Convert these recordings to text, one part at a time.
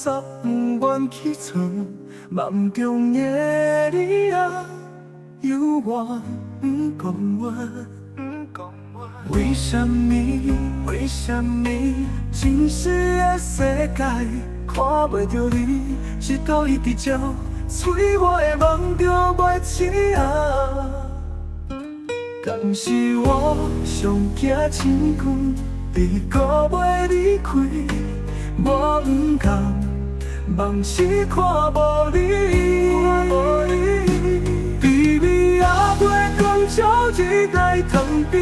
煞不愿去藏，梦中的你啊，犹原不讲话。为什么？为什么？真实的世界看袂着你，是倒伊伫这催我的梦中袂醒啊！敢是我上惊亲近，你搁袂离开，我不甘梦是看无你。微微阿袂讲朝日来疼比，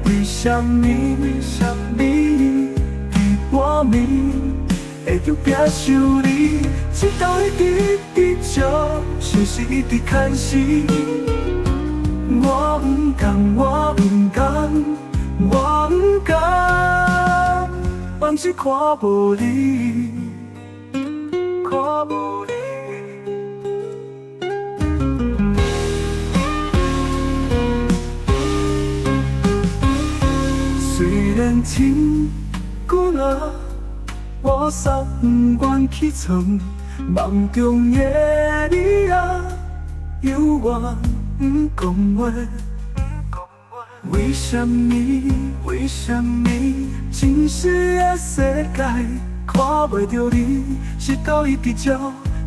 为什么？为什么？伫我面会着拼想你，直到一直伫这，像是一直看戏。我不甘，我不甘，我不甘，往事看无你，看无你。虽然天久啊，我煞不愿去藏，梦中的你啊，犹原不讲话。为什么？为什么？真实的世界看袂着你，是倒伊伫这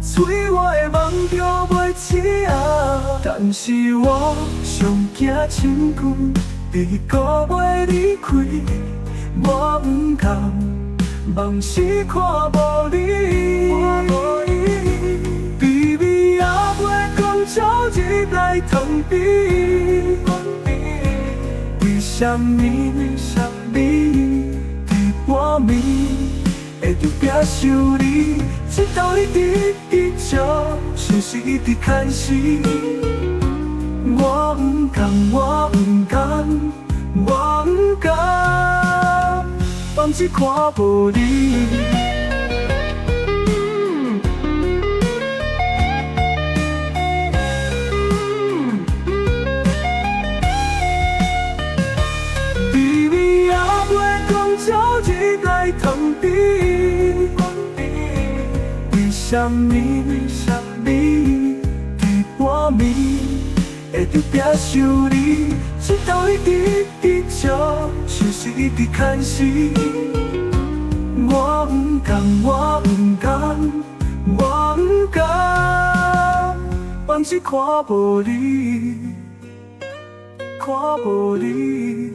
催我的梦中袂醒啊！但是我上惊亲近，你搁袂离开，我不甘梦是看无你。微微阿袂讲朝日来疼比，为什么？为什么？伫我面会着拼想你，直到你伫这，像是一直看戏。我不甘，我不甘，我不甘，往事看无你。朝日来疼比，为什么？为什么？伫我面会着拼想你，直到伊伫这，像是一直看戏。我不甘，我不甘，我不甘，往事看无你，看无你。